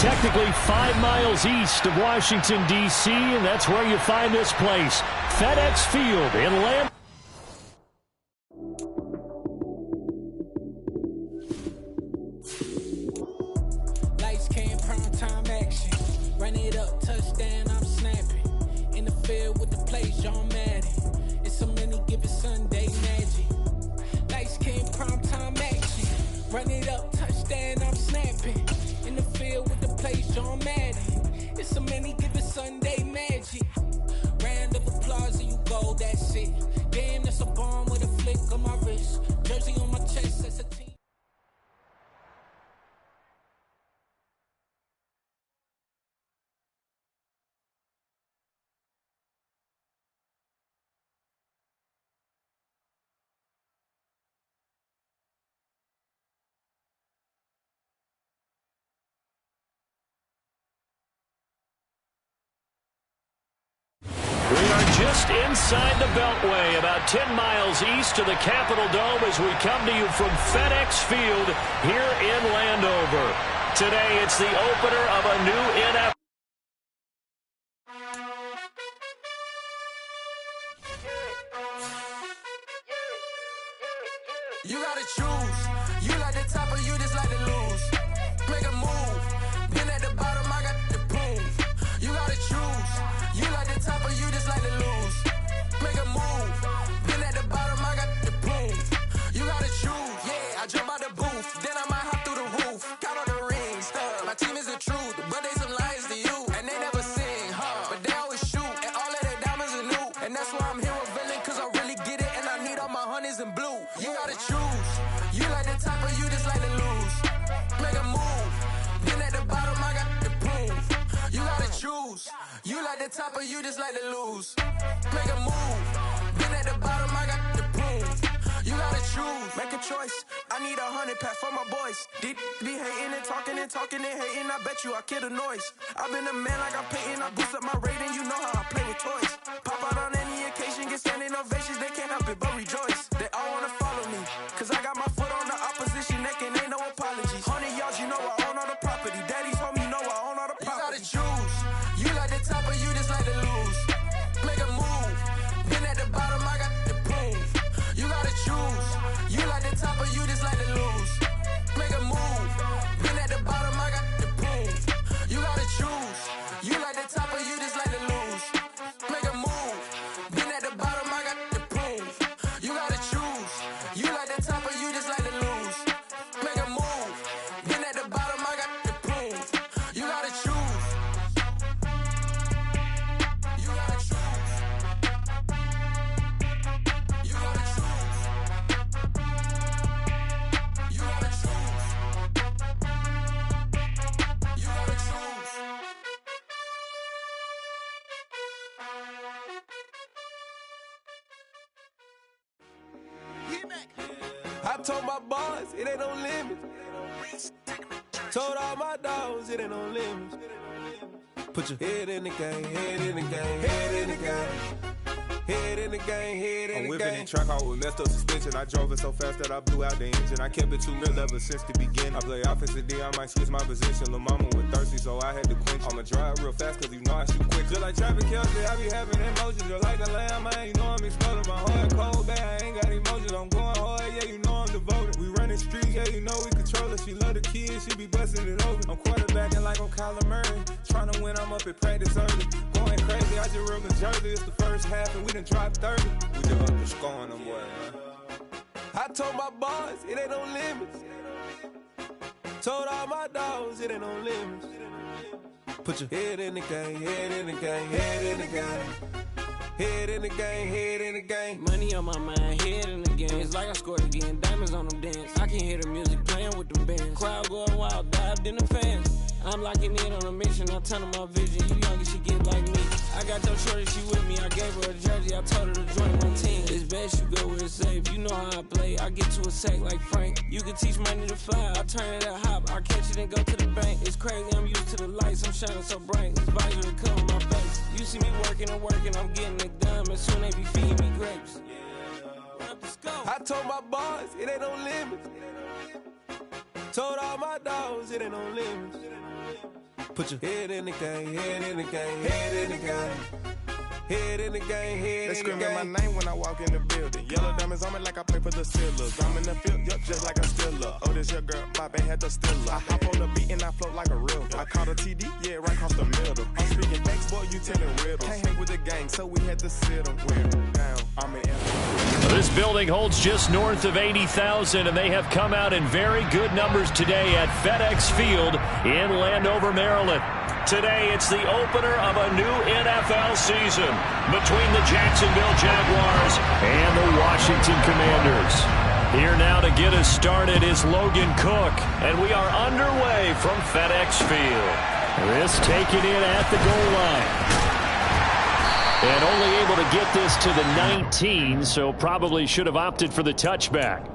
Technically 5 miles east of Washington, D.C., and that's where you find this place, FedEx Field in Lambeau. Lights came, prime time action. Run it up, touchdown, I'm snapping. In the field with the plays, John Madden. It's so many, give it Sunday magic. Lights came, prime time action. Run it up, touchdown, I'm snapping. In the field with the plays, John Madden. It's so many, give it Sunday magic. Round of applause and you go, that's it. Damn, that's a bomb with a flick on my wrist. Jersey on my chest, that's a team. We are just inside the Beltway, about 10 miles east of the Capitol Dome as we come to you from FedEx Field here in Landover. Today, it's the opener of a new NFL. You gotta choose. You like the top or you just like to lose. Make a move. Been at the bottom, I got the proof. You gotta choose. You like the top or you just like to lose. Make a move. Been at the bottom, I got the proof. You gotta choose. Yeah, I jump out the booth. Then I might hop through the roof. Count all the rings. My team is the truth, but they some liars to you. And they never sing, but they always shoot. And all of their diamonds are new. And that's why I'm here revealing, cause I really get it. And I need all my honeys in blue. You gotta choose. You like the top or you just like to lose. Make a move. Then at the bottom, I got the proof. You gotta choose. You like the top or you just like to lose. Make a move. Then at the bottom, I got the proof. You gotta choose. Make a choice. I need 100 pack for my boys. Deep be hating and talking and hating. I bet you I kill the noise. I've been a man like I'm Peyton. I boost up my rating. You know how I play with toys. Pop out on any occasion, get standing ovations. They can't help it but rejoice. They all wanna follow me, cause I got my foot on the opposition neck and ain't no apologies. 100 yards, you know I own all the property. Daddy's home, you know I own all the property. You gotta choose. You like the top or you just like to lose. Make a move. Been at the bottom, I got the proof. You gotta choose. You like the top or you just like to lose. Make a move. Been at the bottom, I got the proof. You gotta choose. You like the top or you just like to lose. Make a move. Been at the bottom, I got the proof. You gotta choose. You like the top or you just like to lose. Make a move. Been at the bottom, I got the proof. You gotta choose. You gotta choose. You gotta choose. You gotta choose. You gotta choose. I told my boys it ain't no limits. Told all my dogs it ain't no limits. Put your head in the game, head in the game, head in the game. Head in the game, head in the game. I'm whipping in track out with messed up suspension. I drove it so fast that I blew out the engine. I kept it too real ever since the beginning. I play offensive D, I might switch my position. Lil' mama was thirsty, so I had to quench. I'ma drive real fast, cause you know I shoot quick. Just like Travis Kelce, I be having emotions. Just like a lamb, man, you know I'm exploding. My heart cold, bad, I ain't got emotions. I'm going hard, yeah, you know I'm devoted. We running streets, yeah, you know we control it. She love the kids, she be busting it open. I'm quarterbacking like I'm Kyler Murray. Trying to win, I'm up at practice early. Going crazy, I just real the jersey. It's the first half, and we done dropped 30. We just up to scoring them, boy, man. I told my boys it ain't no limits. Told all my dogs it ain't no limits. Put your head in the game, head in the game, head in the game. Head in the game, head in the game. Money on my mind, head in the game. It's like I scored again, diamonds on them dance. I can hear the music playing with them bands. Crowd going wild, dived in the fans. I'm locking in on a mission, I tell her my vision. You young and she get like me. I got your shorty, she with me. I gave her a jersey, I told her to join my team. It's best you go where it's safe. You know how I play. I get to a sack like Frank. You can teach money to fly. I turn it up hop. I catch it and go to the bank. It's crazy, I'm used to the lights. I'm shining so bright. This visor to cover my face. You see me working and working, I'm getting it done. And soon they be feeding me grapes. I told my boys it ain't no limits. Told all my dogs it ain't no limits. Put your head in the game, head in the game, head in the game. Head in the game, head They in the game. screaming my name when I walk in the building. Yellow diamonds on me like I play for the Steelers. I'm in the field, yup, just like a Steeler. Oh, this your girl, Bobby had the Steeler. I hop on the beat and I float like a real. I caught a TD, yeah, right across the middle. I'm speaking facts, boy, you telling riddles. Can't hang with the gang, so we had to sit them. Down, I'm in This building holds just north of 80,000, and they have come out in very good numbers today at FedEx Field in Landover, Maryland. Today, it's the opener of a new NFL season between the Jacksonville Jaguars and the Washington Commanders. Here now to get us started is Logan Cook, and we are underway from FedEx Field. This taken in at the goal line. And only able to get this to the 19, so probably should have opted for the touchback.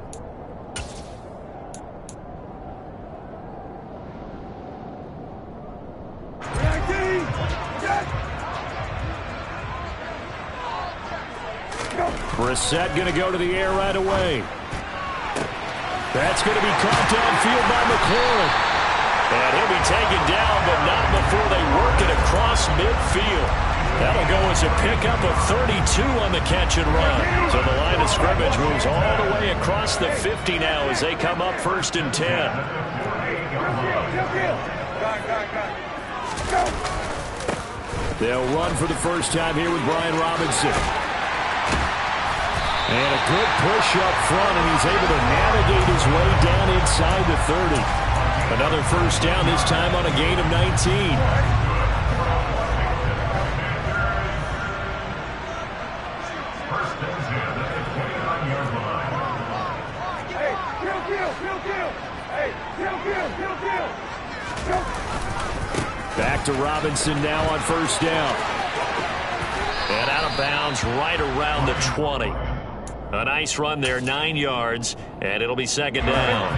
Brissett going to go to the air right away. That's going to be caught downfield by McLaurin. And he'll be taken down, but not before they work it across midfield. That'll go as a pickup of 32 on the catch and run. So the line of scrimmage moves all the way across the 50 now as they come up 1st and 10. They'll run for the first time here with Brian Robinson. And a good push up front, and he's able to navigate his way down inside the 30. Another first down, this time on a gain of 19. Back to Robinson now on first down. And out of bounds right around the 20. A nice run there, 9 yards, and it'll be second down.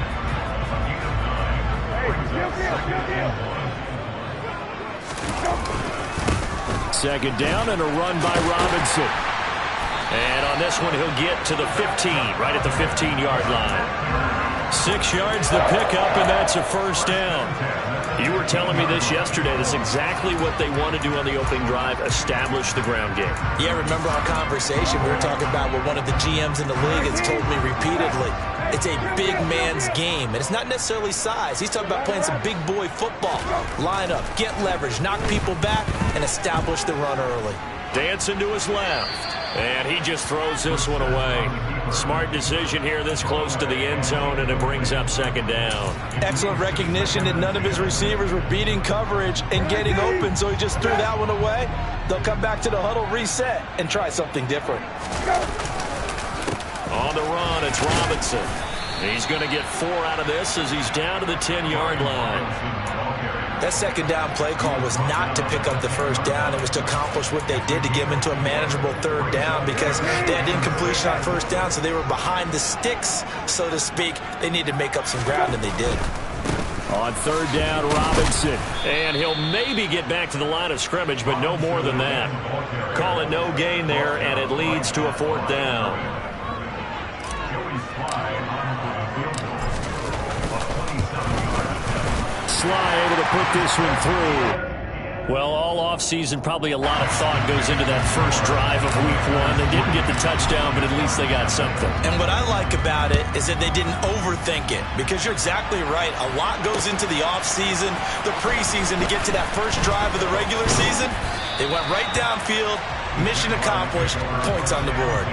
Second down and a run by Robinson. And on this one, he'll get to the 15, right at the 15-yard line. 6 yards the pickup, and that's a first down. You were telling me this yesterday. That's exactly what they want to do on the opening drive, establish the ground game. Yeah, remember our conversation? We were talking about what one of the GMs in the league has told me repeatedly. It's a big man's game, and it's not necessarily size. He's talking about playing some big boy football. Line up, get leverage, knock people back, and establish the run early. Dancing to his left, and he just throws this one away. Smart decision here this close to the end zone, and it brings up second down. Excellent recognition that none of his receivers were beating coverage and getting open, so he just threw that one away. They'll come back to the huddle, reset, and try something different. On the run, it's Robinson. He's going to get 4 out of this as he's down to the 10-yard line. That second down play call was not to pick up the first down. It was to accomplish what they did to get them into a manageable third down because they had incompletion on first down, so they were behind the sticks, so to speak. They needed to make up some ground, and they did. On third down, Robinson. And he'll maybe get back to the line of scrimmage, but no more than that. Call it no gain there, and it leads to a 4th down. Sly able to put this one through. Well, all offseason, probably a lot of thought goes into that first drive of week 1. They didn't get the touchdown, but at least they got something. And what I like about it is that they didn't overthink it, because you're exactly right. A lot goes into the offseason, the preseason, to get to that first drive of the regular season. They went right downfield, mission accomplished, points on the board.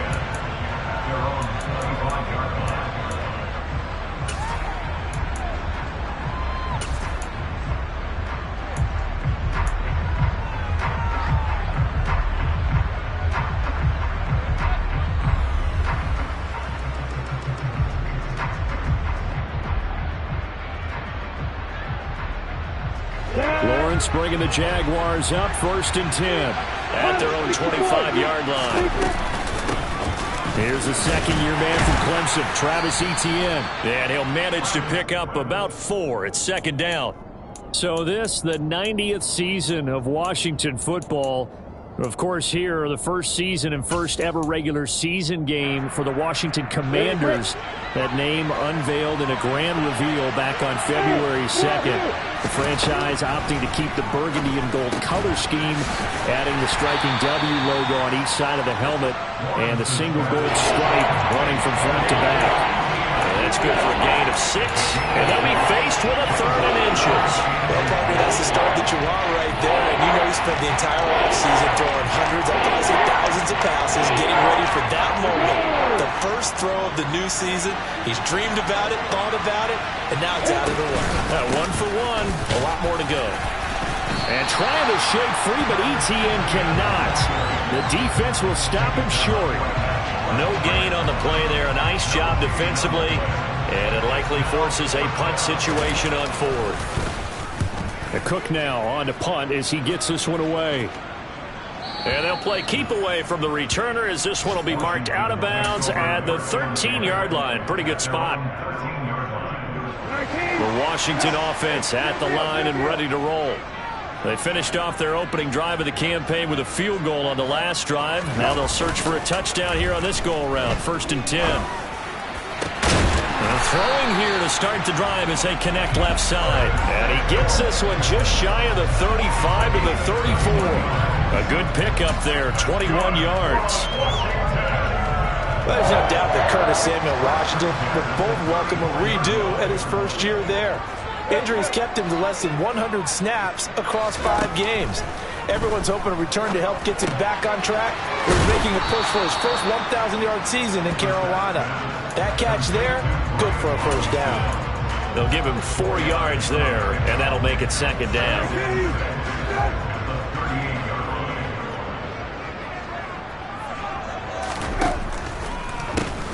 Lawrence bringing the Jaguars up 1st and 10 at their own 25-yard line. Here's the second-year man from Clemson, Travis Etienne. And he'll manage to pick up about 4 at second down. So this, the 90th season of Washington football, Of course, here, the first season and first ever regular season game for the Washington Commanders. That name unveiled in a grand reveal back on February 2nd. The franchise opting to keep the burgundy and gold color scheme, adding the striking W logo on each side of the helmet and the single gold stripe running from front to back. That's good for a gain of 6, and they'll be faced with a 3rd and inches. Well, partner, that's the start that you want right there, and you know he spent the entire offseason throwing hundreds, I'd probably say thousands of passes, getting ready for that moment. The first throw of the new season. He's dreamed about it, thought about it, and now it's out of the way. 1 for 1, a lot more to go. And trying to shake free, but Etienne cannot. The defense will stop him short. No gain on the play there. A nice job defensively. And it likely forces a punt situation on 4th. The Cook now on to punt as he gets this one away. And they'll play keep away from the returner as this one will be marked out of bounds at the 13-yard line. Pretty good spot. The Washington offense at the line and ready to roll. They finished off their opening drive of the campaign with a field goal on the last drive. Now they'll search for a touchdown here on this go-around. 1st and 10. And throwing here to start the drive as they connect left side. And he gets this one just shy of the 35 to the 34. A good pickup there, 21 yards. Well, there's no doubt that Curtis Samuel and Washington would both welcome a redo at his first year there. Injuries kept him to less than 100 snaps across 5 games. Everyone's hoping a return to help gets him back on track. He's making a push for his first 1,000-yard season in Carolina. That catch there, good for a first down. They'll give him 4 yards there, and that'll make it 2nd down.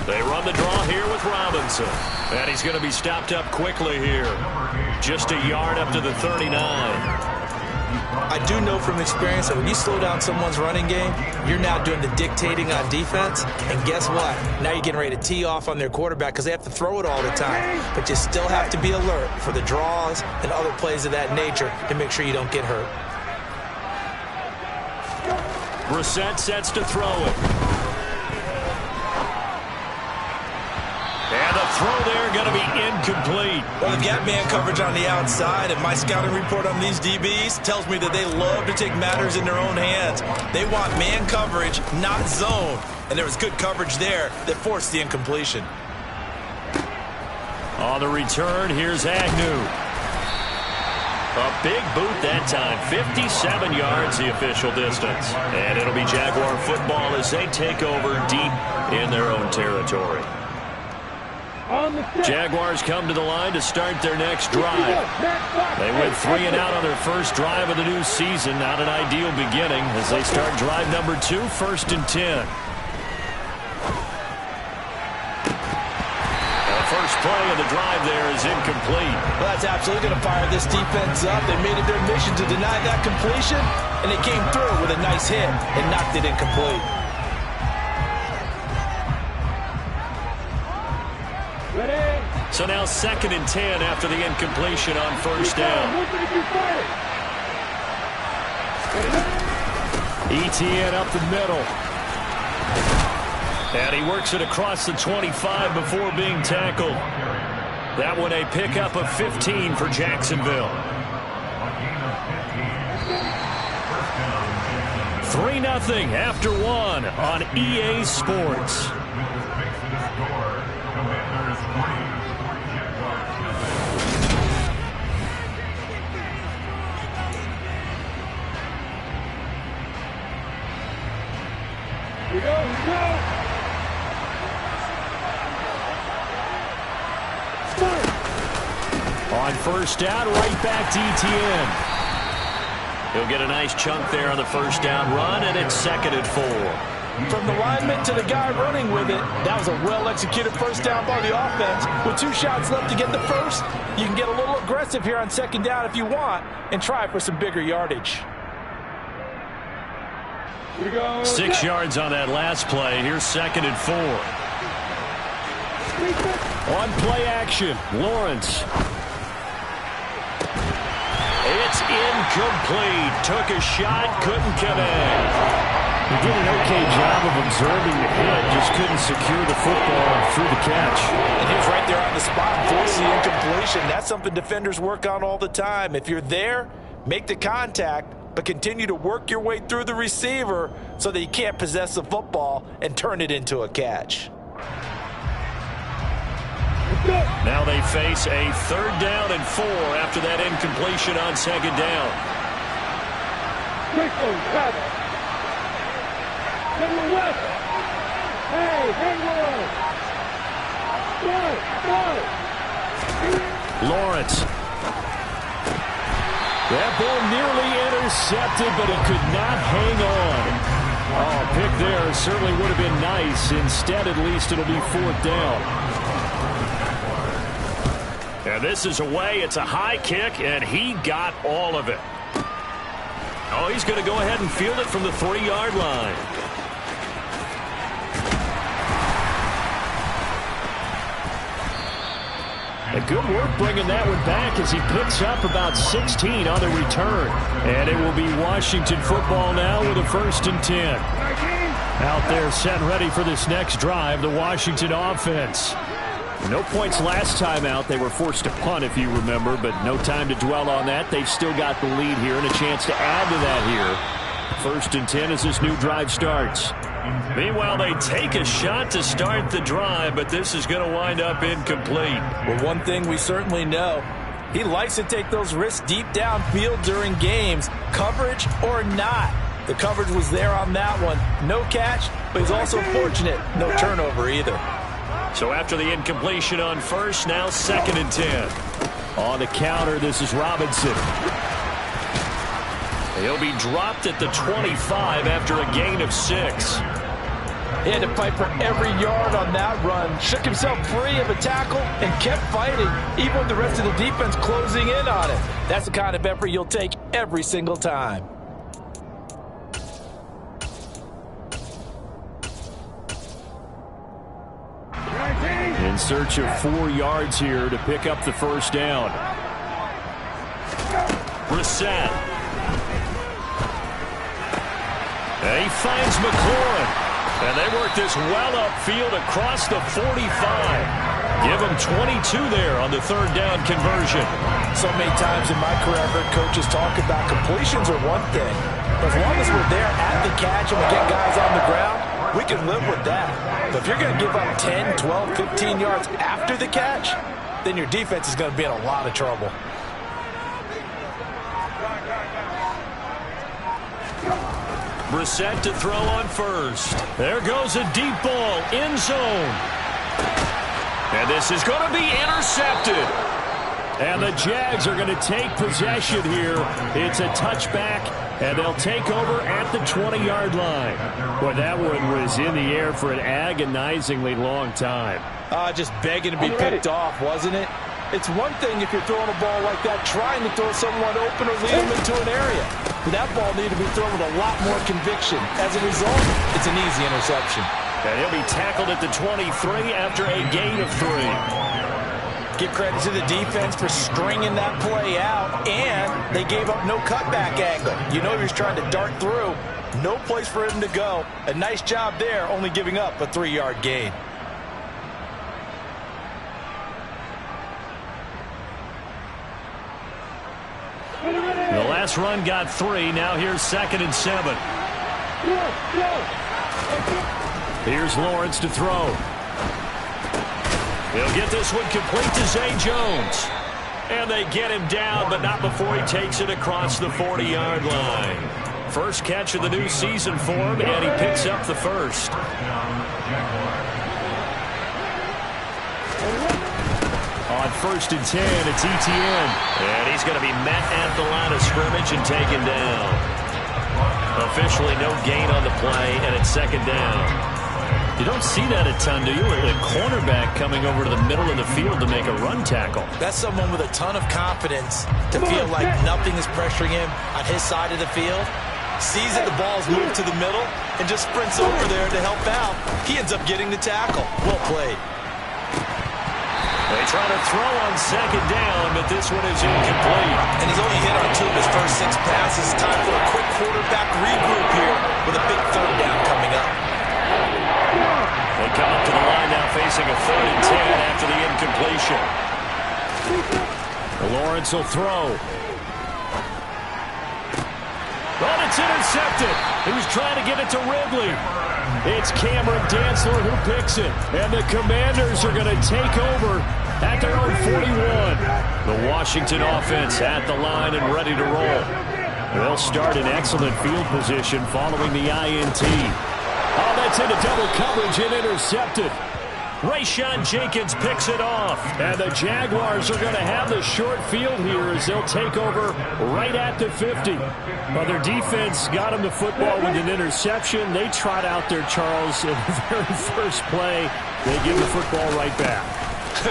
They run the draw here with Robinson. And he's going to be stopped up quickly here. Just a yard up to the 39. I do know from experience that when you slow down someone's running game, you're now doing the dictating on defense. And guess what? Now you're getting ready to tee off on their quarterback because they have to throw it all the time. But you still have to be alert for the draws and other plays of that nature to make sure you don't get hurt. Brissett sets to throw it. And the throw there going to be incomplete. Well, they've got man coverage on the outside, and my scouting report on these DBs tells me that they love to take matters in their own hands. They want man coverage, not zone. And there was good coverage there that forced the incompletion. On the return, here's Agnew. A big boot that time, 57 yards the official distance. And it'll be Jaguar football as they take over deep in their own territory. Jaguars come to the line to start their next drive. They went 3 and out on their first drive of the new season. Not an ideal beginning as they start drive number 2, 1st and 10. The first play of the drive there is incomplete. Well, that's absolutely going to fire this defense up. They made it their mission to deny that completion, and they came through with a nice hit and knocked it incomplete. So now 2nd and 10 after the incompletion on first down. Etienne up the middle. And he works it across the 25 before being tackled. That one a pickup of 15 for Jacksonville. 3-0 after 1 on EA Sports. On first down, right back to Etienne. He'll get a nice chunk there on the first down run, and it's 2nd and 4. From the lineman to the guy running with it, that was a well-executed first down by the offense. With 2 shots left to get the first, you can get a little aggressive here on 2nd down if you want and try for some bigger yardage. 6 yards on that last play. Here's 2nd and 4. On play action, Lawrence. It's incomplete. Took a shot, couldn't connect. He did an okay job of observing the hit, just couldn't secure the football through the catch. And he was right there on the spot and forced the incompletion. That's something defenders work on all the time. If you're there, make the contact, but continue to work your way through the receiver so that you can't possess the football and turn it into a catch. Now they face a 3rd down and 4 after that incompletion on 2nd down. Lawrence. That ball nearly intercepted, but he could not hang on. Oh, pick there certainly would have been nice. Instead, at least it'll be 4th down. And this is away. It's a high kick, and he got all of it. Oh, he's going to go ahead and field it from the 3-yard line. A good work bringing that one back as he picks up about 16 on the return. And it will be Washington football now with a 1st and 10. Out there set ready for this next drive, the Washington offense. No points last time out. They were forced to punt, if you remember, but no time to dwell on that. They've still got the lead here and a chance to add to that here. 1st and 10 as this new drive starts. Meanwhile, they take a shot to start the drive, but this is going to wind up incomplete. Well, one thing we certainly know, he likes to take those risks deep downfield during games, coverage or not. The coverage was there on that one. No catch, but he's also fortunate. No turnover either. So after the incompletion on 1st, now 2nd and 10. On the counter, this is Robinson. He'll be dropped at the 25 after a gain of 6. He had to fight for every yard on that run. Shook himself free of a tackle and kept fighting, even with the rest of the defense closing in on it. That's the kind of effort you'll take every single time. In search of 4 yards here to pick up the 1st down. Brissett. And he finds McLaurin. And they work this well upfield across the 45. Give him 22 there on the 3rd down conversion. So many times in my career, I've heard coaches talk about completions are one thing. As long as we're there at the catch and we get guys on the ground, we can live with that. But if you're going to give up 10, 12, 15 yards after the catch, then your defense is going to be in a lot of trouble. Brissett to throw on 1st. There goes a deep ball, end zone. And this is going to be intercepted. And the Jags are going to take possession here. It's a touchback, and they'll take over at the 20-yard line. Boy, that one was in the air for an agonizingly long time. Just begging to be picked off, wasn't it? It's one thing if you're throwing a ball like that, trying to throw someone open or lead them into an area. But that ball needed to be thrown with a lot more conviction. As a result, it's an easy interception. And he'll be tackled at the 23 after a gain of 3. Give credit to the defense for stringing that play out, and they gave up no cutback angle. You know he was trying to dart through. No place for him to go. A nice job there, only giving up a 3-yard gain. The last run got 3. Now here's 2nd and 7. Here's Lawrence to throw. He'll get this one complete to Zay Jones. And they get him down, but not before he takes it across the 40-yard line. First catch of the new season for him, and he picks up the 1st. On 1st and 10, it's Etienne. And he's going to be met at the line of scrimmage and taken down. Officially no gain on the play, and it's 2nd down. You don't see that a ton, do you? A cornerback coming over to the middle of the field to make a run tackle. That's someone with a ton of confidence to feel like nothing is pressuring him on his side of the field. Sees that the ball's moved to the middle and just sprints over there to help out. He ends up getting the tackle. Well played. It's Trying to throw on second down, but this one is incomplete. And he's only hit on 2 of his first 6 passes. Time for a quick quarterback regroup here with a big third down coming up. They come up to the line now facing a 3rd and 10 after the incompletion. Lawrence will throw. Oh, it's intercepted. He was trying to get it to Ridley. It's Cameron Dantzler who picks it. And the Commanders are going to take over at their own 41. The Washington offense at the line and ready to roll. They'll start in excellent field position following the INT. Oh, that's into double coverage and intercepted. Rayshawn Jenkins picks it off. And the Jaguars are going to have the short field here as they'll take over right at the 50. Well, their defense got them the football with an interception. They trot out there, Charles, in the very first play. They give the football right back.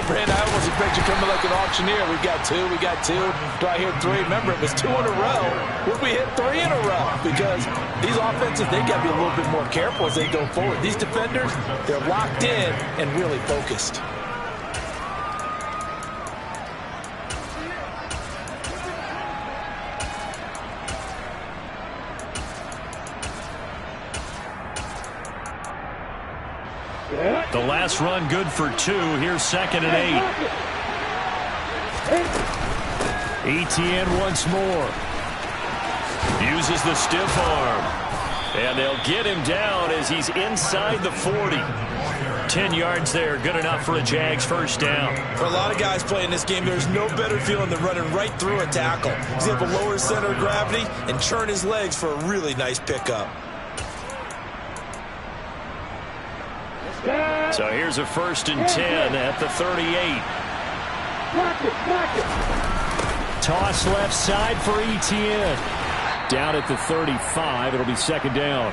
Brandon, I almost expect you coming like an auctioneer. We got 2, we got 2. Do I hear 3? Remember, it was 2 in a row. Would we hit 3 in a row? Because these offenses, they got to be a little bit more careful as they go forward. These defenders, they're locked in and really focused. The last run good for 2. Here's 2nd and 8. Etienne once more. Uses the stiff arm. And they'll get him down as he's inside the 40. 10 yards there. Good enough for a Jags first down. For a lot of guys playing this game, there's no better feeling than running right through a tackle. He's able to lower his center of gravity and churn his legs for a really nice pickup. So here's a 1st and 10 at the 38. Toss left side for Etienne. Down at the 35. It'll be 2nd down.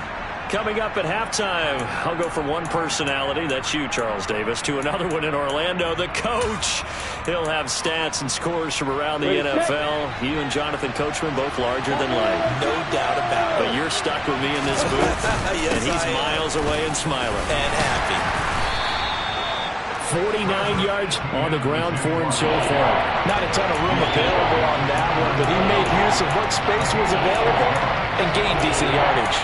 Coming up at halftime, I'll go from one personality, that's you, Charles Davis, to another one in Orlando, the coach. He'll have stats and scores from around the NFL. You and Jonathan Coachman, both larger than life. No doubt about it. But you're stuck with me in this booth, yes, and he's miles away and smiling. And happy. 49 yards on the ground for him so far. Not a ton of room available on that one, but he made use of what space was available and gained decent yardage.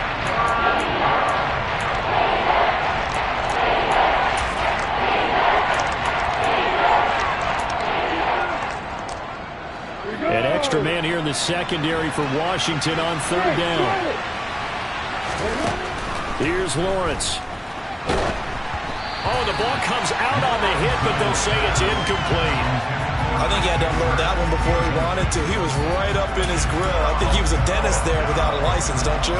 An extra man here in the secondary for Washington on 3rd down. Here's Lawrence. Oh, the ball comes out on the hit, but they'll say it's incomplete. I think he had to unload that one before he wanted to. He was right up in his grill. I think he was a dentist there without a license, don't you?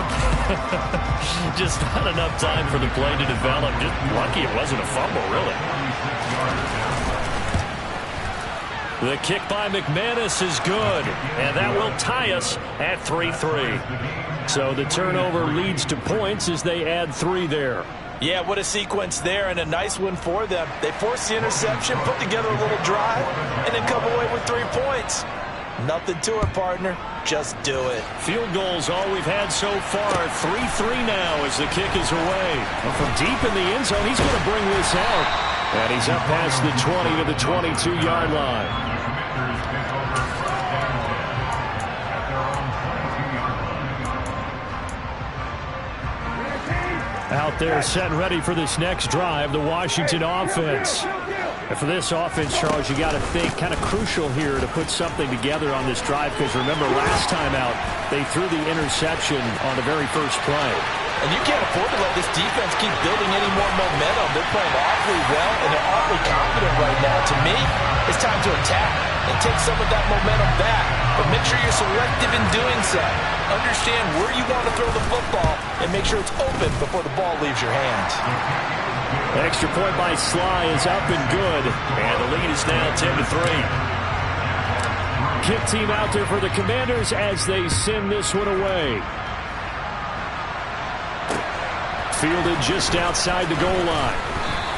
Just not enough time for the play to develop. Just lucky it wasn't a fumble, really. The kick by McManus is good, and that will tie us at 3-3. So the turnover leads to points as they add 3 there. Yeah, what a sequence there, and a nice one for them. They forced the interception, put together a little drive, and then come away with 3 points. Nothing to it, partner. Just do it. Field goals all we've had so far. 3-3 now as the kick is away. And from deep in the end zone, he's going to bring this out. And he's up past the 20 to the 22-yard line. Out there set and ready for this next drive, the Washington offense. And for this offense, Charles, you got to think kind of crucial here to put something together on this drive, because remember last time out, they threw the interception on the very first play. And you can't afford to let this defense keep building any more momentum. They're playing awfully well, and they're awfully confident right now. To me, it's time to attack and take some of that momentum back. But make sure you're selective in doing so. Understand where you want to throw the football and make sure it's open before the ball leaves your hands. Extra point by Sly is up and good. And the lead is now 10-3. Kick team out there for the Commanders as they send this one away. Fielded just outside the goal line.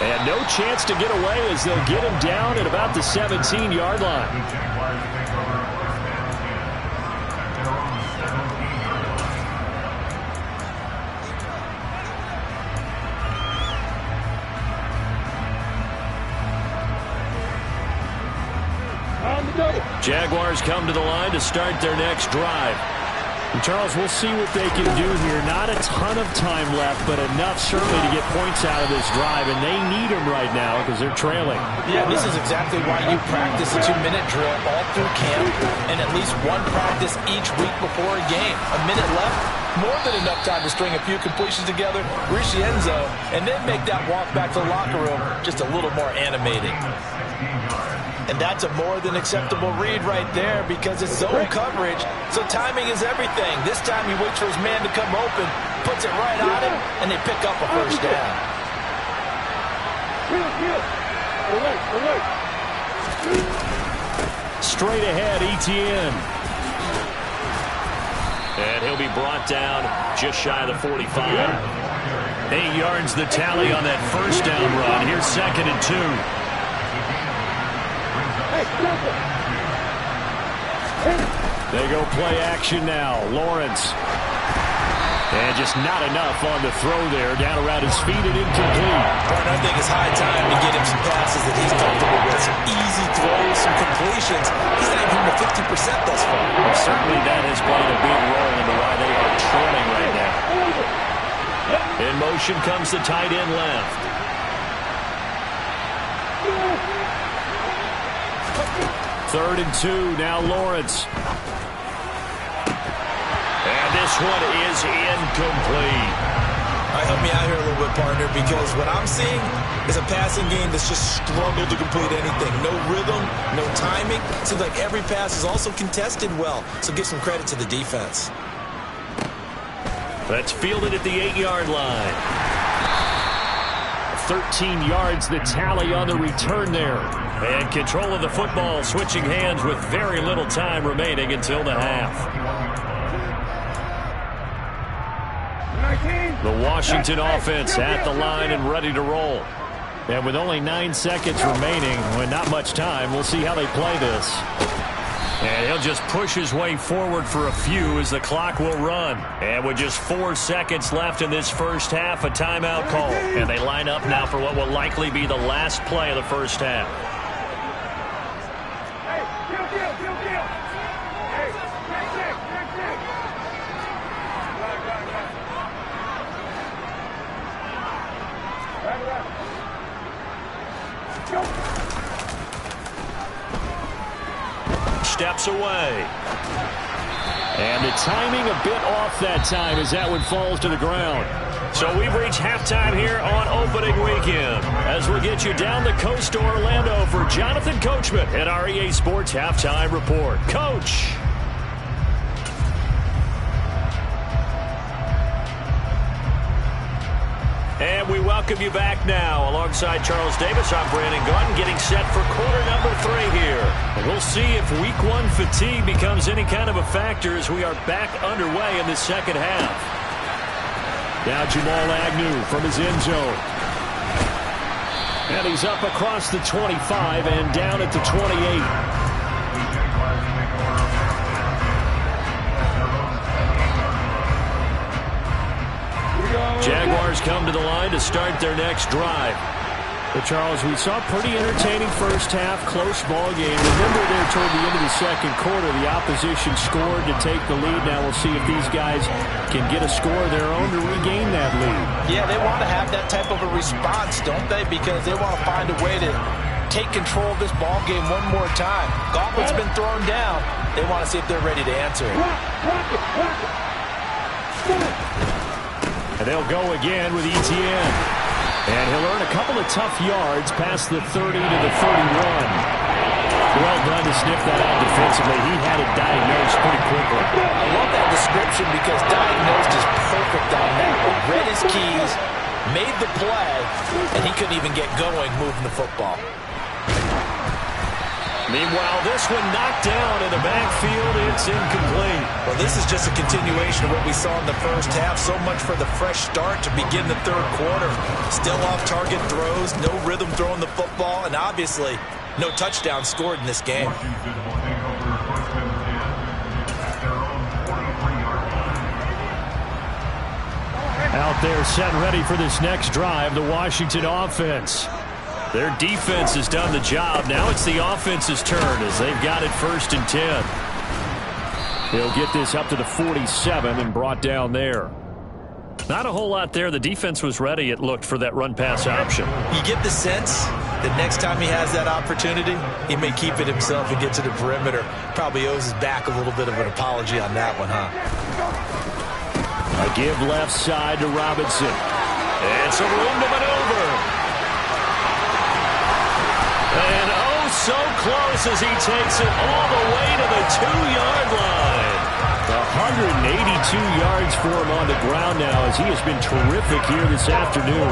And no chance to get away as they'll get him down at about the 17-yard line. Jaguars come to the line to start their next drive. And Charles, we'll see what they can do here. Not a ton of time left, but enough certainly to get points out of this drive, and they need them right now because they're trailing. Yeah, this is exactly why you practice a 2-minute drill all through camp and at least one practice each week before a game. A minute left, more than enough time to string a few completions together, reach the end zone, and then make that walk back to the locker room just a little more animated. And that's a more than acceptable read right there because it's zone coverage, so timing is everything. This time he waits for his man to come open, puts it right on him, and they pick up a first down. Straight ahead, Etienne. And he'll be brought down just shy of the 45. 8 yards the tally on that first down run. Here's 2nd and 2. They go play action now. Lawrence. And just not enough on the throw there. Down around his feet and incomplete. I think it's high time to get him some passes that he's comfortable with. Some easy throws, some completions. He's not even at 50% thus far. Well, certainly that has played a big role into why they are trailing right now. In motion comes the tight end left. Third and 2, now Lawrence. And this one is incomplete. Help me out here a little bit, partner, because what I'm seeing is a passing game that's just struggled to complete anything. No rhythm, no timing. Seems like every pass is also contested well, so give some credit to the defense. That's fielded at the 8-yard line. 13 yards the tally on the return there. And control of the football, switching hands with very little time remaining until the half. The Washington offense at the line and ready to roll. And with only 9 seconds remaining, with not much time, we'll see how they play this. And he'll just push his way forward for a few as the clock will run. And with just 4 seconds left in this first half, a timeout call. And they line up now for what will likely be the last play of the first half. Steps away. And the timing a bit off that time as that one falls to the ground. So we've reached halftime here on opening weekend as we get you down the coast to Orlando for Jonathan Coachman at our EA Sports Halftime Report. Coach. And we welcome you back now. Alongside Charles Davis, I'm Brandon Gaudin, getting set for quarter number 3 here. And we'll see if week 1 fatigue becomes any kind of a factor as we are back underway in the second half. Now Jamal Agnew from his end zone. And he's up across the 25 and down at the 28. Jaguars come to the line to start their next drive. But Charles, we saw a pretty entertaining first half, close ball game. Remember there toward the end of the second quarter, the opposition scored to take the lead. Now we'll see if these guys can get a score of their own to regain that lead. Yeah, they want to have that type of a response, don't they? Because they want to find a way to take control of this ball game one more time. Gauntlet's been thrown down. They want to see if they're ready to answer it. And they'll go again with Etienne. And he'll earn a couple of tough yards past the 30 to the 31. Well done to sniff that out defensively. He had it diagnosed pretty quickly. I love that description because diagnosed is perfect on that. Read his keys, made the play, and he couldn't even get going moving the football. Meanwhile, this one knocked down in the backfield. It's incomplete. Well, this is just a continuation of what we saw in the first half. So much for the fresh start to begin the third quarter. Still off-target throws, no rhythm throwing the football, and obviously no touchdown scored in this game. Out there set ready for this next drive, the Washington offense. Their defense has done the job. Now it's the offense's turn as they've got it 1st and 10. He'll get this up to the 47 and brought down there. Not a whole lot there. The defense was ready, it looked, for that run-pass option. You get the sense that next time he has that opportunity, he may keep it himself and get to the perimeter. Probably owes his back a little bit of an apology on that one, huh? A give left side to Robinson. And some room to maneuver. And oh, so close as he takes it all the way to the 2-yard line. 182 yards for him on the ground now as he has been terrific here this afternoon.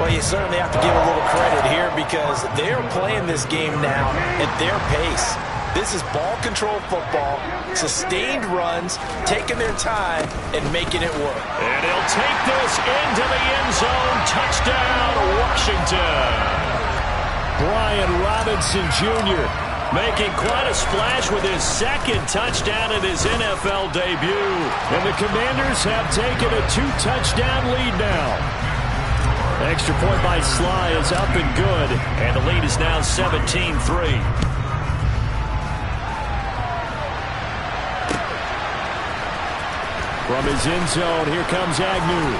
Well, you certainly have to give a little credit here because they're playing this game now at their pace. This is ball control football, sustained runs, taking their time and making it work. And he'll take this into the end zone. Touchdown, Washington. Brian Robinson Jr. making quite a splash with his 2nd touchdown in his NFL debut. And the Commanders have taken a 2-touchdown lead now. Extra point by Sly is up and good. And the lead is now 17-3. From his end zone, here comes Agnew.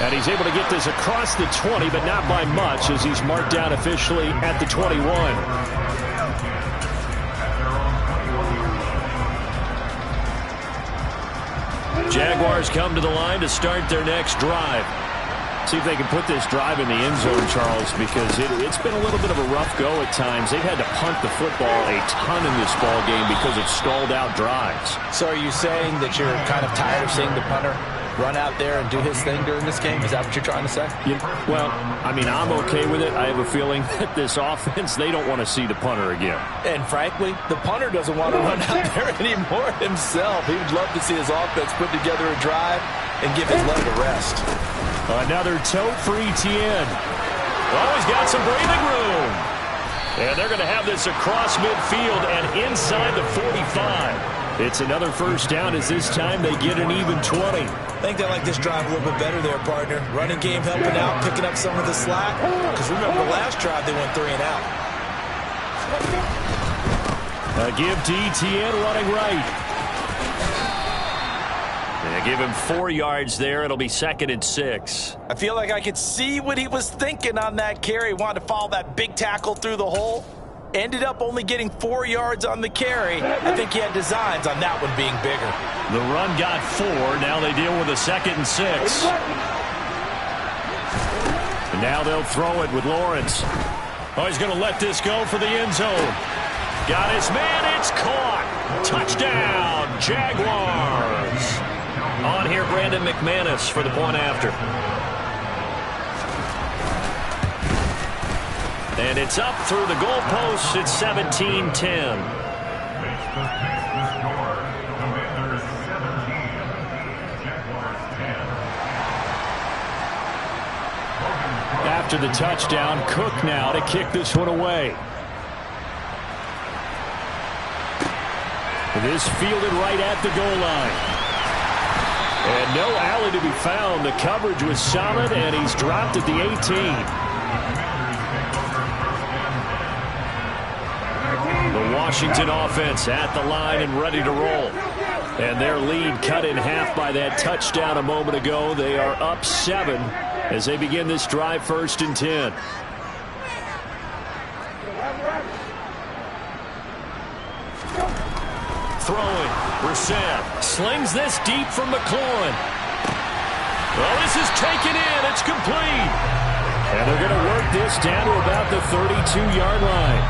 And he's able to get this across the 20, but not by much as he's marked down officially at the 21. Jaguars come to the line to start their next drive. See if they can put this drive in the end zone, Charles, because it's been a little bit of a rough go at times. They've had to punt the football a ton in this ball game because of stalled out drives. So are you saying that you're kind of tired of seeing the punter run out there and do his thing during this game? Is that what you're trying to say? Yeah, well, I mean, I'm okay with it. I have a feeling that this offense, they don't want to see the punter again. And frankly, the punter doesn't want to run out there anymore himself. He would love to see his offense put together a drive and give his leg a rest. Another tote for Etienne. Oh, he's got some breathing room. And they're going to have this across midfield and inside the 45. It's another 1st down as this time they get an even 20. I think they like this drive a little bit better there, partner. Running game helping out, picking up some of the slack. Because remember the last drive they went 3 and out. A give to Etienne running right. They give him 4 yards there. It'll be 2nd and 6. I feel like I could see what he was thinking on that carry. Wanted to follow that big tackle through the hole. Ended up only getting 4 yards on the carry. I think he had designs on that one being bigger. The run got 4. Now they deal with a 2nd and 6. And now they'll throw it with Lawrence. Oh, he's going to let this go for the end zone. Got his man. It's caught. Touchdown, Jaguars. On here, Brandon McManus for the point after. And it's up through the goalposts. It's 17-10. After the touchdown, Cook now to kick this one away. This fielded right at the goal line. And no alley to be found. The coverage was solid, and he's dropped at the 18. The Washington offense at the line and ready to roll. And their lead cut in half by that touchdown a moment ago. They are up 7 as they begin this drive 1st and 10. Throwing. Brissett slings this deep from McLaurin. Well, this is taken in. It's complete. And they're going to work this down to about the 32-yard line.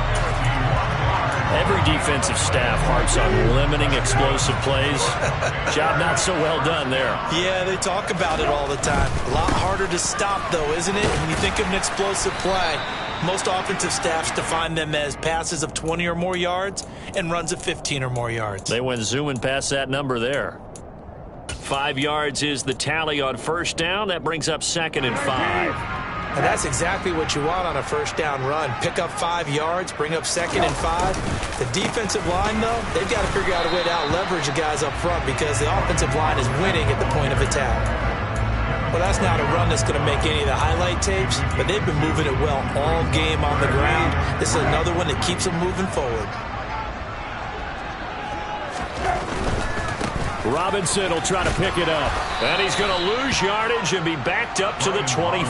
Every defensive staff harps on limiting explosive plays. Job not so well done there. Yeah, they talk about it all the time. A lot harder to stop, though, isn't it? When you think of an explosive play, most offensive staffs define them as passes of 20 or more yards and runs of 15 or more yards. They went zooming past that number there. 5 yards is the tally on 1st down. That brings up 2nd and 5. And that's exactly what you want on a 1st down run. Pick up 5 yards, bring up 2nd and 5. The defensive line, though, they've got to figure out a way to out-leverage the guys up front because the offensive line is winning at the point of attack. Well, that's not a run that's going to make any of the highlight tapes, but they've been moving it well all game on the ground. This is another one that keeps them moving forward. Robinson will try to pick it up. And he's going to lose yardage and be backed up to the 25.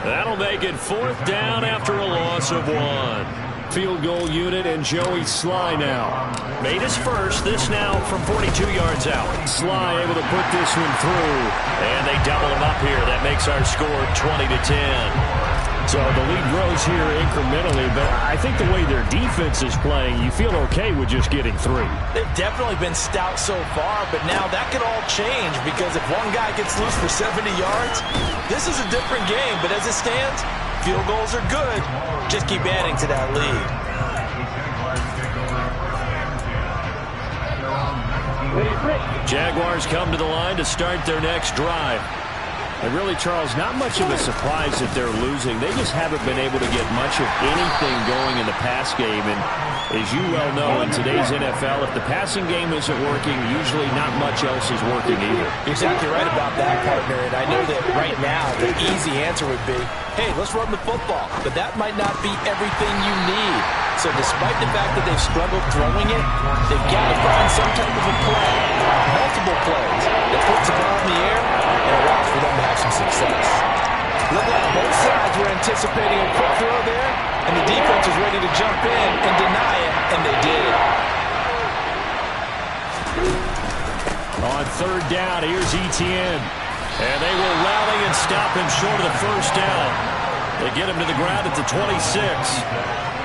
That'll make it 4th down after a loss of 1. Field goal unit and Joey Sly now. Made his first, this now from 42 yards out. Sly able to put this one through. And they double him up here. That makes our score 20-10. So the lead grows here incrementally, but I think the way their defense is playing, you feel okay with just getting 3. They've definitely been stout so far, but now that could all change because if one guy gets loose for 70 yards, this is a different game. But as it stands, field goals are good. Just keep adding to that lead. Jaguars come to the line to start their next drive. And really, Charles, not much of a surprise that they're losing. They just haven't been able to get much of anything going in the pass game. And as you well know, in today's NFL, if the passing game isn't working, usually not much else is working either. You're exactly right about that, partner. And I know that right now the easy answer would be, hey, let's run the football. But that might not be everything you need. So despite the fact that they've struggled throwing it, they've got to find some type of a play, multiple plays, that puts the ball in the air and allows for them to have some success. Looked like both sides were anticipating a quick throw there, and the defense was ready to jump in and deny it, and they did. On 3rd down, here's Etienne. And they will rally and stop him short of the 1st down. They get him to the ground at the 26.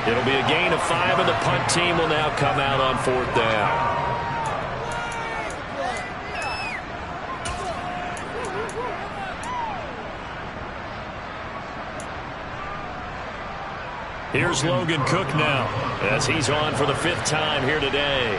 It'll be a gain of 5, and the punt team will now come out on 4th down. Here's Logan Cook now, as he's on for the 5th time here today.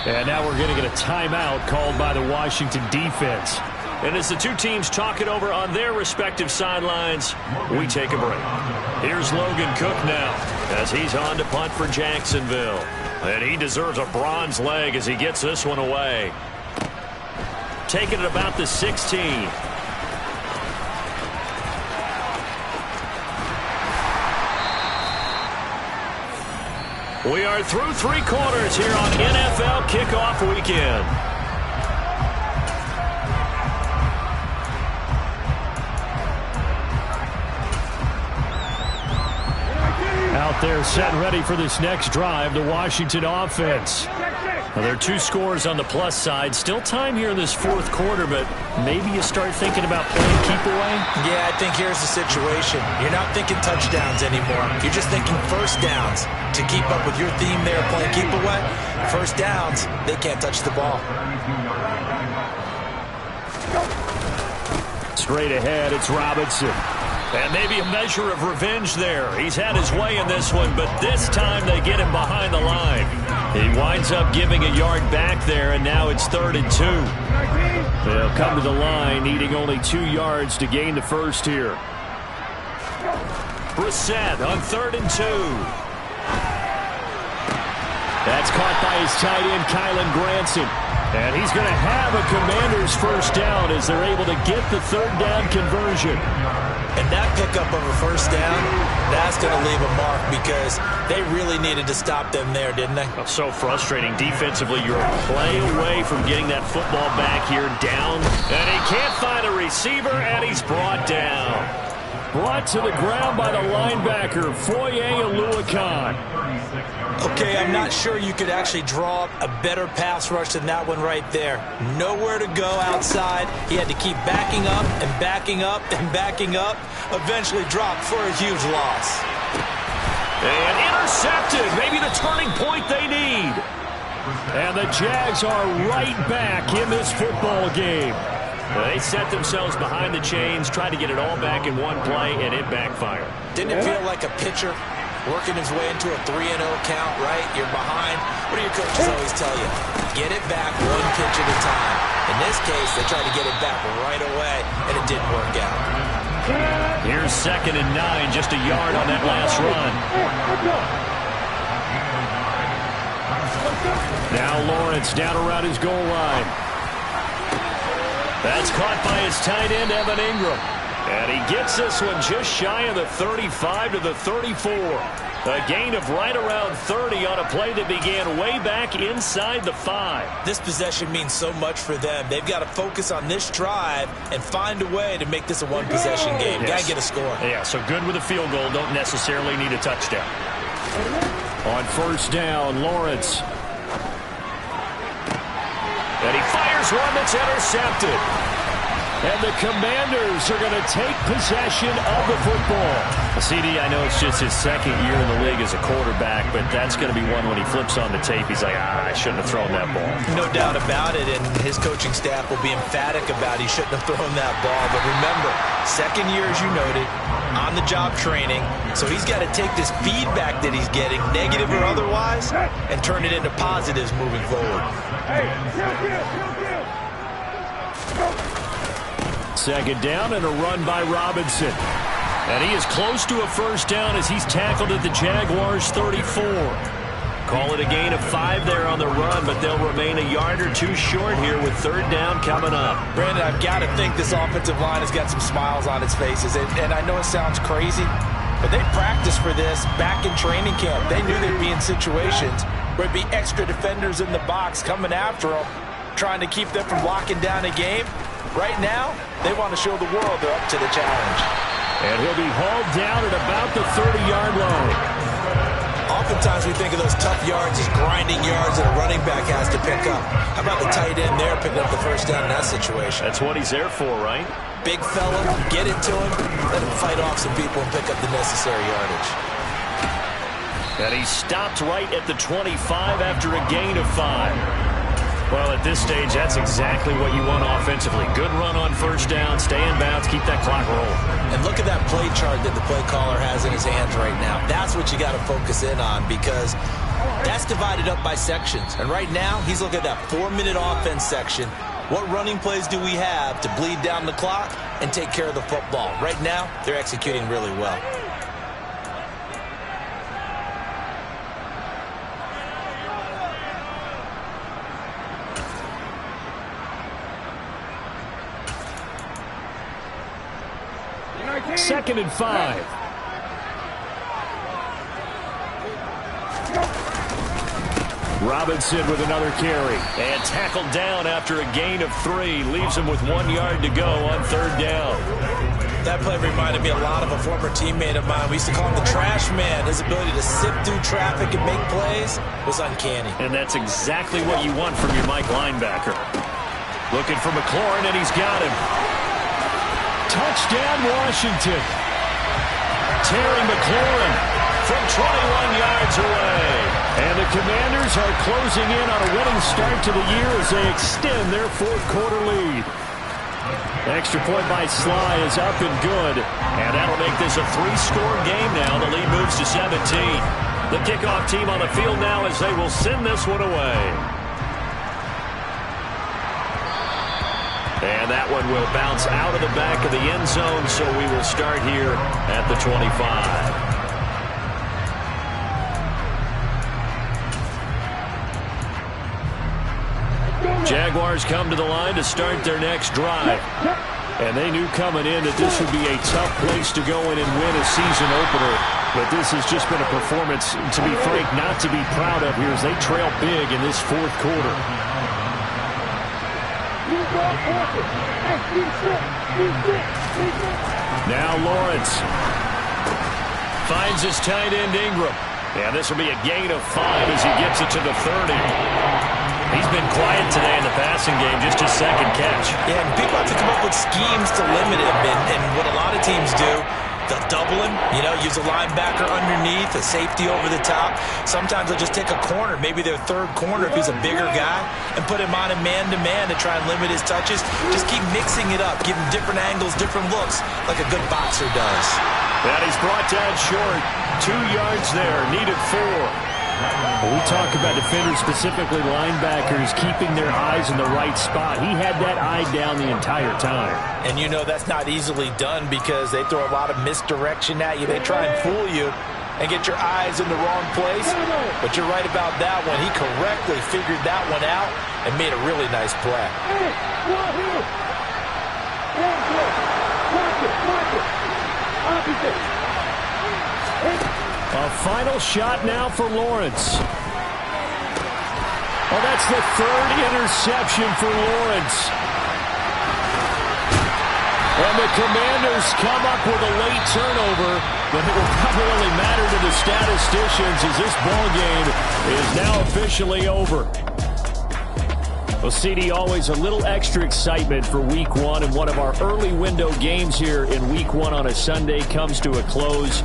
And now we're going to get a timeout called by the Washington defense. And as the two teams talk it over on their respective sidelines, we take a break. Here's Logan Cook now, as he's on to punt for Jacksonville. And he deserves a bronze leg as he gets this one away. Taking it about the 16. We are through 3 quarters here on NFL Kickoff Weekend. Out there set and ready for this next drive, the Washington offense. Well, there are 2 scores on the plus side. Still time here in this 4th quarter, but maybe you start thinking about playing keep away? Yeah, I think here's the situation. You're not thinking touchdowns anymore. You're just thinking 1st downs. To keep up with your theme there, playing keep away, 1st downs, they can't touch the ball. Straight ahead, it's Robinson. And maybe a measure of revenge there. He's had his way in this one, but this time they get him behind the line. He winds up giving a yard back there, and now it's 3rd and 2. They'll come to the line, needing only 2 yards to gain the first here. Brissett on 3rd and 2. That's caught by his tight end, Kylen Granson. And he's going to have a Commanders first down as they're able to get the 3rd down conversion. And that pickup of a 1st down, that's going to leave a mark because they really needed to stop them there, didn't they? So frustrating. Defensively, you're a play away from getting that football back here down. And he can't find a receiver, and he's brought down. Brought to the ground by the linebacker, Foye Oluokun. Okay, I'm not sure you could actually draw up a better pass rush than that one right there. Nowhere to go outside. He had to keep backing up and backing up and backing up. Eventually dropped for a huge loss. And intercepted. Maybe the turning point they need. And the Jags are right back in this football game. They set themselves behind the chains, tried to get it all back in one play, and it backfired. Didn't it feel like a pitcher working his way into a 3-0 count, right? You're behind. What do your coaches always tell you? Get it back 1 pitch at a time. In this case, they tried to get it back right away, and it didn't work out. Here's 2nd and 9, just a yard on that last run. Now Lawrence down around his goal line. That's caught by his tight end, Evan Ingram. And he gets this one just shy of the 35 to the 34. A gain of right around 30 on a play that began way back inside the 5. This possession means so much for them. They've got to focus on this drive and find a way to make this a one-possession game. Yes. Got to get a score. Yeah, so good with a field goal. Don't necessarily need a touchdown. On 1st down, Lawrence. And he fires one that's intercepted. And the Commanders are going to take possession of the football. CD, I know it's just his 2nd year in the league as a quarterback, but that's going to be one when he flips on the tape. He's like, I shouldn't have thrown that ball. No doubt about it, and his coaching staff will be emphatic about he shouldn't have thrown that ball. But remember, 2nd year, as you noted, on-the-job training, so he's got to take this feedback that he's getting, negative or otherwise, and turn it into positives moving forward. 2nd down and a run by Robinson. And he is close to a 1st down as he's tackled at the Jaguars' 34. Call it a gain of 5 there on the run, but they'll remain a yard or 2 short here with 3rd down coming up. Brandon, I've got to think this offensive line has got some smiles on its faces. And I know it sounds crazy, but they practiced for this back in training camp. They knew they'd be in situations where it'd be extra defenders in the box coming after them, trying to keep them from locking down a game. Right now, they want to show the world they're up to the challenge. And he'll be hauled down at about the 30-yard line. Oftentimes we think of those tough yards as grinding yards that a running back has to pick up. How about the tight end there picking up the 1st down in that situation? That's what he's there for, right? Big fella, get it to him, let him fight off some people and pick up the necessary yardage. And he stopped right at the 25 after a gain of 5. Well, at this stage, that's exactly what you want offensively. Good run on 1st down, stay in bounds, keep that clock rolling. And look at that play chart that the play caller has in his hands right now. That's what you got to focus in on, because that's divided up by sections. And right now, he's looking at that 4-minute offense section. What running plays do we have to bleed down the clock and take care of the football? Right now, they're executing really well. Second and 5. Robinson with another carry. And tackled down after a gain of 3. Leaves him with 1 yard to go on 3rd down. That play reminded me a lot of a former teammate of mine. We used to call him the trash man. His ability to sift through traffic and make plays was uncanny. And that's exactly what you want from your Mike linebacker. Looking for McLaurin, and he's got him. Touchdown, Washington. Terry McLaurin from 21 yards away. And the Commanders are closing in on a winning start to the year as they extend their 4th quarter lead. Extra point by Sly is up and good. And that'll make this a 3-score game now. The lead moves to 17. The kickoff team on the field now as they will send this one away. And that one will bounce out of the back of the end zone, so we will start here at the 25. Jaguars come to the line to start their next drive. And they knew coming in that this would be a tough place to go in and win a season opener. But this has just been a performance, to be frank, not to be proud of here as they trail big in this 4th quarter. Now Lawrence finds his tight end Ingram. And this will be a gain of 5 as he gets it to the 30. He's been quiet today in the passing game, just his 2nd catch. Yeah, and people have to come up with schemes to limit him. And what a lot of teams do, they'll double him, use a linebacker underneath, a safety over the top. Sometimes they'll just take a corner, maybe their 3rd corner if he's a bigger guy, and put him on a man-to-man to try and limit his touches. Just keep mixing it up, give him different angles, different looks, like a good boxer does. And he's brought down short. 2 yards there, needed 4. When we talk about defenders, specifically linebackers, keeping their eyes in the right spot. He had that eye down the entire time. And you know that's not easily done because they throw a lot of misdirection at you. They try and fool you and get your eyes in the wrong place. But you're right about that one. He correctly figured that one out and made a really nice play. A final shot now for Lawrence. Oh, that's the third interception for Lawrence. And the Commanders come up with a late turnover, but it will probably only matter to the statisticians as this ball game is now officially over. Well, CD, always a little extra excitement for Week 1, and one of our early window games here in Week 1 on a Sunday comes to a close.